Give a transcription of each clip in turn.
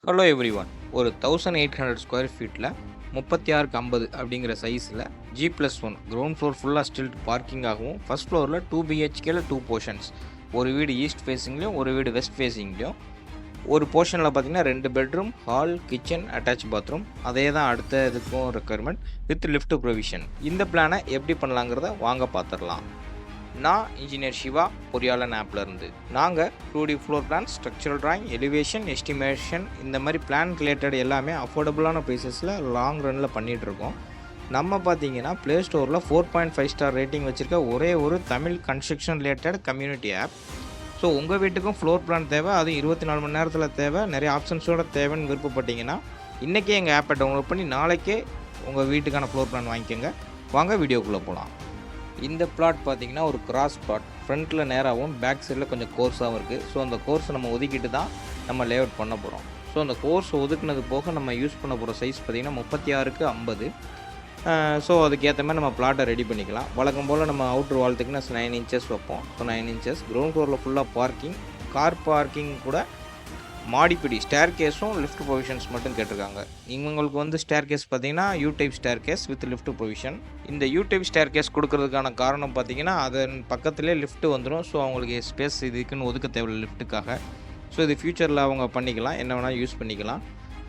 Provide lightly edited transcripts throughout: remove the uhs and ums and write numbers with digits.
Hello everyone. ஒரு 1800 square ஃபீட்டில் 36x50 அப்படிங்கிற சைஸில் G+1 கிரவுண்ட் ஃப்ளோர் ஃபுல்லாக ஸ்டில்ட் பார்க்கிங்காகவும் ஃபர்ஸ்ட் ஃப்ளோரில் 2 பிஹெச்கேல 2 போர்ஷன்ஸ், ஒரு வீடு ஈஸ்ட் ஃபேஸிங்லேயும் ஒரு வீடு வெஸ்ட் ஃபேஸிங்லேயும், ஒரு போர்ஷனில் பார்த்தீங்கன்னா 2 bedroom, hall, kitchen, attach bathroom. அதே தான் அடுத்த இதுக்கும் ரெக்குயர்மெண்ட் வித் லிஃப்ட் ப்ரொவிஷன். இந்த பிளானை எப்படி பண்ணலாங்கிறத வாங்க பார்த்துடலாம். நான் இன்ஜினியர் சிவா, பொறியாளன் ஆப்லேருந்து. நாங்கள் 2D floor plan, structural drawing, elevation, estimation இந்த மாதிரி பிளான் ரிலேட்டட் எல்லாமே அஃபோர்டபுளான ப்ரைஸஸில் லாங் ரனில் பண்ணிகிட்ருக்கோம். நம்ம பார்த்தீங்கன்னா ப்ளே ஸ்டோரில் 4.5 ஸ்டார் ரேட்டிங் வச்சுருக்க ஒரே ஒரு Tamil construction related community app. So உங்கள் வீட்டுக்கும் ஃப்ளோர் பிளான் தேவை, அதுவும் 24 மணி நேரத்தில் தேவை, நிறைய ஆப்ஷன்ஸோடு தேவைன்னு விருப்பப்பட்டீங்கன்னா இன்றைக்கே எங்கள் ஆப்பை டவுன்லோட் பண்ணி நாளைக்கே உங்கள் வீட்டுக்கான ஃப்ளோர் பிளான் வாங்கிக்கோங்க. வாங்க வீடியோக்குள்ளே போகலாம். இந்த பிளாட் பார்த்தீங்கன்னா ஒரு கிராஸ் பிளாட், ஃப்ரண்ட்டில் நேராகவும் பேக் சைடில் கொஞ்சம் கோர்ஸாகவும் இருக்குது. ஸோ அந்த கோர்ஸை நம்ம ஒதுக்கிட்டு தான் நம்ம லேஅவுட் பண்ண போகிறோம். ஸோ அந்த கோர்ஸ் ஒதுக்குனது போக நம்ம யூஸ் பண்ண போகிற சைஸ் பார்த்திங்கன்னா 36x50. ஸோ அதுக்கேற்ற மாதிரி நம்ம பிளாட்டை ரெடி பண்ணிக்கலாம். வழக்கம் போல் நம்ம அவுட்ரு வால் திக்னஸ் 9 இன்ச்சஸ் வைப்போம். So 9 inches. கிரவுண்ட் ஃப்ளோரில் ஃபுல்லாக பார்க்கிங், கார் பார்க்கிங் கூட மாடிப்படி ஸ்டேர் கேஸும் லிஃப்ட் ப்ரொவிஷன்ஸ் மட்டும் கேட்டிருக்காங்க. இவங்களுக்கு வந்து ஸ்டேர் கேஸ் பார்த்தீங்கன்னா U type staircase with lift provision. இந்த யூ டைப் ஸ்டேர் கேஸ் கொடுக்கறதுக்கான காரணம் பார்த்தீங்கன்னா அதன் பக்கத்துலேயே லிஃப்ட் வந்துடும். ஸோ அவங்களுக்கு ஸ்பேஸ் இதுக்குன்னு ஒதுக்க தேவையில்லை லிஃப்ட்டுக்காக. ஸோ இது ஃப்யூச்சரில் அவங்க பண்ணிக்கலாம், என்ன வேணால் யூஸ் பண்ணிக்கலாம்.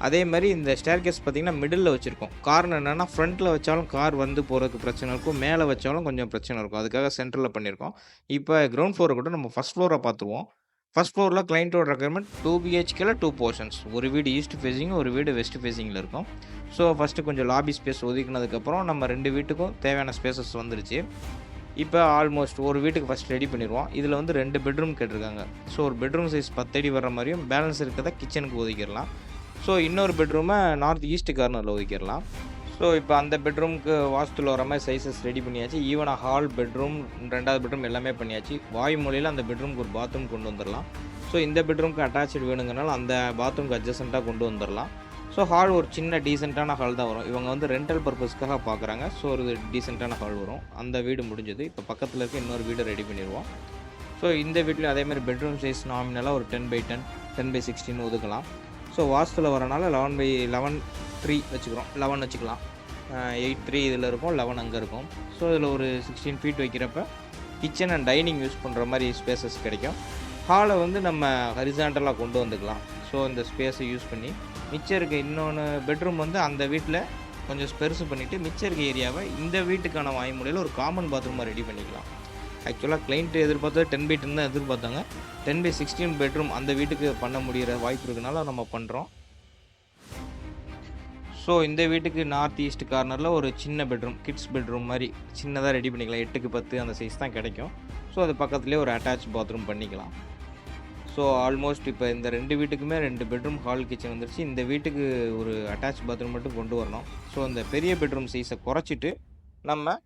அதே மாதிரி இந்த ஸ்டேர் கேஸ் பார்த்திங்கன்னா மிடில் வச்சுருக்கோம். காரணம் என்னென்னா ஃப்ரண்ட்டில் வச்சாலும் கார் வந்து போகிறதுக்கு பிரச்சனை இருக்கும், மேலே வச்சாலும் கொஞ்சம் பிரச்சனை இருக்கும். அதுக்காக சென்டரில் பண்ணியிருக்கோம். இப்போ கிரவுண்ட் ஃப்ளோரை கூட நம்ம ஃபஸ்ட் ஃப்ளோரை பார்த்துருவோம். ஃபர்ஸ்ட் ஃப்ளோரில் கிளைண்ட்டோட ரெக்குயர்மெண்ட் 2 பிஹெச்கேல 2 போர்ஷன்ஸ், ஒரு வீடு ஈஸ்ட் ஃபேஸிங், ஒரு வீடு வெஸ்ட் ஃபேஸிங்கில் இருக்கும். ஸோ ஃபஸ்ட்டு கொஞ்சம் லாபி ஸ்பேஸ் ஒதுக்கினதுக்கப்புறம் நம்ம 2 வீட்டுக்கும் தேவையான ஸ்பேசஸ் வந்துருச்சு. இப்போ ஆல்மோஸ்ட் ஒரு வீட்டுக்கு ஃபஸ்ட் ரெடி பண்ணிடுவோம். இதில் வந்து 2 பெட்ரூம் கேட்டிருக்காங்க. ஸோ ஒரு பெட்ரூம் சைஸ் 10 அடி வர மாதிரியும் பேலன்ஸ் இருக்கிறத கிச்சனுக்கு ஒதுக்கிடலாம். ஸோ இன்னொரு பெட்ரூமை நார்த் ஈஸ்ட் கார்னரில் ஒதுக்கிடலாம். ஸோ இப்போ அந்த பெட்ரூமுக்கு வாஸ்துவில் வர மாதிரி சைஸஸ் ரெடி பண்ணியாச்சு. ஈவனாக ஹால், பெட்ரூம், 2வது பெட்ரூம் எல்லாமே பண்ணியாச்சு. வாயு மூலையில் அந்த பெட்ரூமுக்கு ஒரு பாத்ரூம் கொண்டு வந்துடலாம். ஸோ இந்த பெட்ரூமுக்கு அட்டாச்சு வேணுங்கிறனால அந்த பாத்ரூமுக்கு அட்ஜஸ்டண்ட்டாக கொண்டு வந்துடலாம். ஸோ ஹால் ஒரு சின்ன டீசெண்டான ஹால் தான் வரும். இவங்க வந்து ரெண்டல் பர்பஸ்க்காக பார்க்குறாங்க. ஸோ ஒரு டீசெண்டான ஹால் வரும். அந்த வீடு முடிஞ்சது. இப்போ பக்கத்தில் இருக்க இன்னொரு வீடு ரெடி பண்ணிடுவோம். ஸோ இந்த வீட்லேயும் அதேமாதிரி பெட்ரூம் சைஸ் நாமினலாக ஒரு 10x10, 10x16 ஒதுக்கலாம். ஸோ வாஸ்துவில் வரனால 11x11 3 வச்சுக்கிறோம். 11 வச்சுக்கலாம். 8-3 இதில் இருக்கும், 11 அங்கே இருக்கும். ஸோ இதில் ஒரு 16 ஃபீட் வைக்கிறப்ப கிச்சன் அண்ட் டைனிங் யூஸ் பண்ணுற மாதிரி ஸ்பேசஸ் கிடைக்கும். ஹாலை வந்து நம்ம ஹரிசாண்டலாக கொண்டு வந்துக்கலாம். ஸோ இந்த ஸ்பேஸை யூஸ் பண்ணி மிச்சம் இருக்க இன்னொன்று பெட்ரூம் வந்து அந்த வீட்டில் கொஞ்சம் பெருசு பண்ணிவிட்டு மிச்சம் இருக்க ஏரியாவை இந்த வீட்டுக்கான வாய்மொழியில் ஒரு காமன் பாத்ரூமாக ரெடி பண்ணிக்கலாம். ஆக்சுவலாக கிளைண்ட்டு எதிர்பார்த்தது 10x10 தான் எதிர்பார்த்தாங்க. 10x16 பெட்ரூம் அந்த வீட்டுக்கு பண்ண முடிகிற வாய்ப்பு இருக்கனால நம்ம பண்ணுறோம். ஸோ இந்த வீட்டுக்கு நார்த் ஈஸ்ட் கார்னரில் ஒரு சின்ன பெட்ரூம், கிட்ஸ் பெட்ரூம் மாதிரி சின்னதாக ரெடி பண்ணிக்கலாம். 8x10 அந்த சைஸ் தான் கிடைக்கும். ஸோ அது பக்கத்துலேயே ஒரு அட்டாச் பாத்ரூம் பண்ணிக்கலாம். ஸோ ஆல்மோஸ்ட் இப்போ இந்த 2 வீட்டுக்குமே 2 பெட்ரூம், ஹால், கிச்சன் வந்துருச்சு. இந்த வீட்டுக்கு ஒரு அட்டாச் பாத்ரூம் மட்டும் கொண்டு வரணும். ஸோ அந்த பெரிய பெட்ரூம் சைஸை குறைச்சிட்டு நம்ம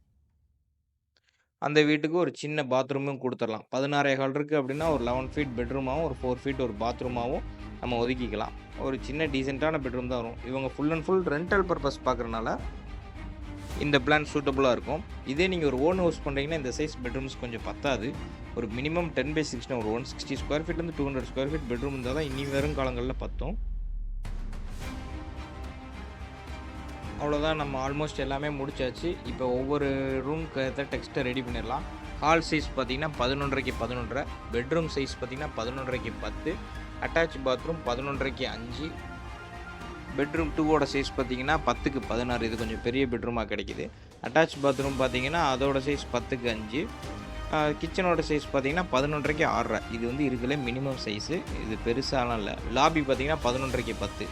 அந்த வீட்டுக்கு ஒரு சின்ன பாத்ரூமும் கொடுத்துடலாம். 16.25 இருக்குது அப்படின்னா ஒரு 11 ஃபீட் பெட்ரூமாகவும் ஒரு 4 ஃபீட் ஒரு பாத்ரூமாகவும் நம்ம ஒதுக்கிக்கலாம். ஒரு சின்ன டீசெண்டான பெட்ரூம் தான் வரும். இவங்க full and full rental purpose பார்க்குறனால இந்த பிளான் சூட்டபுளாக இருக்கும். இதே நீங்கள் ஒரு ஓன் ஹவுஸ் பண்ணுறீங்கன்னா இந்த சைஸ் பெட்ரூம்ஸ் கொஞ்சம் பத்தாது. ஒரு மினிமம் 10x16 ஒரு 160 ஸ்கொயர் ஃபீட்லேருந்து 200 ஸ்கொயர் ஃபீட் பெட்ரூம் இருந்தால் தான் இனி வரும் காலங்களில் பத்தும். அவ்வளோதான், நம்ம ஆல்மோஸ்ட் எல்லாமே முடிச்சாச்சு. இப்போ ஒவ்வொரு ரூம்க்கு ஏற்ற டெக்ஸ்ட்டை ரெடி பண்ணிடலாம். ஹால் சைஸ் பார்த்திங்கன்னா 11x11, பெட்ரூம் சைஸ் பார்த்திங்கன்னா 11x10, attach bathroom 11x5, bedroom 2ஓட சைஸ் பார்த்திங்கன்னா 10x16. இது கொஞ்சம் பெரிய பெட்ரூமாக கிடைக்கிது. அட்டாச் பாத்ரூம் பார்த்திங்கன்னா அதோட சைஸ் 10x5, கிச்சனோட சைஸ் பார்த்திங்கன்னா 11x6. இது வந்து இருக்கிறதுலே மினிமம் சைஸு, இது பெருசாலாம் இல்லை. லாபி பார்த்திங்கன்னா 11x10.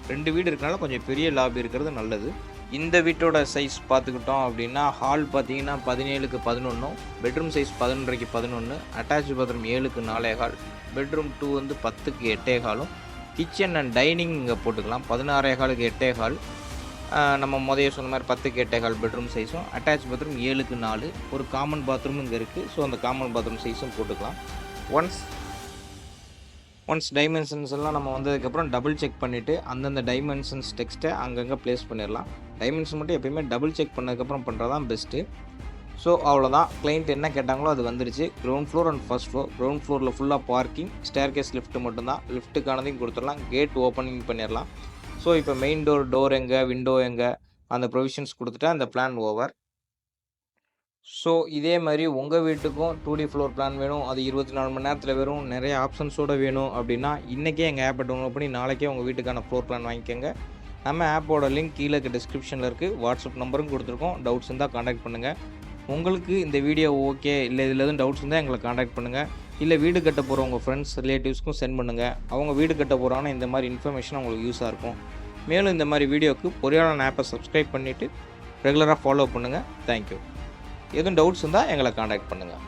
2 வீடு இருக்கனால கொஞ்சம் பெரிய லாபி இருக்கிறது நல்லது. இந்த வீட்டோட சைஸ் பார்த்துக்கிட்டோம் அப்படின்னா ஹால் பார்த்தீங்கன்னா 17x11, bedroom size 11x11, attach bathroom 7x4.25, bedroom 2 வந்து 10x8.25, கிச்சன் அண்ட் டைனிங் இங்கே போட்டுக்கலாம் 16.25, நம்ம முதல்ல சொன்ன மாதிரி 10x8.25 பெட்ரூம் சைஸும், அட்டாச் பாத்ரூம் 7x4, ஒரு காமன் பாத்ரூம் இங்கே இருக்குது. ஸோ அந்த காமன் பாத்ரூம் சைஸும் போட்டுக்கலாம். ஒன்ஸ் டைமென்ஷன்ஸ் எல்லாம் நம்ம வந்ததுக்கப்புறம் டபுள் செக் பண்ணிவிட்டு அந்தந்த டைமென்ஷன்ஸ் டெக்ஸ்ட்டை அங்கங்கே ப்ளேஸ் பண்ணிடலாம். டைமென்ஷன் மட்டும் எப்பயுமே டபுள் செக் பண்ணதுக்கப்புறம் பண்ணுறது தான் பெஸ்ட்டு. ஸோ அவ்வளோதான். கிளைண்ட் என்ன கேட்டாங்களோ அது வந்துருச்சு. Ground floor and first floor. Ground ஃப்ளோரில் ஃபுல்லாக பார்க்கிங், ஸ்டேர்கேஸ் லிஃப்ட் மட்டும்தான். லிஃப்ட்டுக்கானதையும் கொடுத்துடலாம், கேட் ஓப்பனிங் பண்ணிடலாம். ஸோ இப்போ மெயின் டோர் எங்கே, விண்டோ எங்கே, அந்த ப்ரொவிஷன்ஸ் கொடுத்துட்டா அந்த பிளான் ஓவர். ஸோ இதே மாதிரி உங்கள் வீட்டுக்கும் 2D ஃப்ளோர் பிளான் வேணும், அது 24 மணி நேரத்தில் வரும், நிறைய ஆப்ஷன்ஸோடு வேணும் அப்படின்னா இன்றைக்கே எங்கள் ஆப்பை டவுன்லோட் பண்ணி நாளைக்கே உங்கள் வீட்டுக்கான ஃப்ளோர் பிளான் வாங்கிக்கோங்க. நம்ம ஆப்போட லிங்க் கீழே இருக்க டிஸ்கிரிப்ஷனில் இருக்குது. வாட்ஸ்அப் நம்பரும் கொடுத்துருக்கோம். டவுட்ஸ் இருந்தால் காண்டாக்ட் பண்ணுங்கள். உங்களுக்கு இந்த வீடியோ ஓகே இல்லை இதில் எதுவும் டவுட்ஸ் இருந்தால் எங்களை காண்டாக்ட் பண்ணுங்கள். இல்லை வீடு கட்ட போகிற உங்கள் ஃப்ரெண்ட்ஸ் ரிலேட்டிவ்ஸ்க்கும் சென்ட் பண்ணுங்கள். அவங்க வீடு கட்ட போகிறாங்கன்னா இந்த மாதிரி இன்ஃபர்மேஷன் உங்களுக்கு யூஸாக இருக்கும். மேலும் இந்த மாதிரி வீடியோவுக்கு பொறியாளன் ஆப்பை சப்ஸ்கிரைப் பண்ணிவிட்டு ரெகுலராக ஃபாலோ பண்ணுங்கள். தேங்க்யூ. எதுவும் டவுட்ஸ் இருந்தால் எங்களை காண்டாக்ட் பண்ணுங்கள்.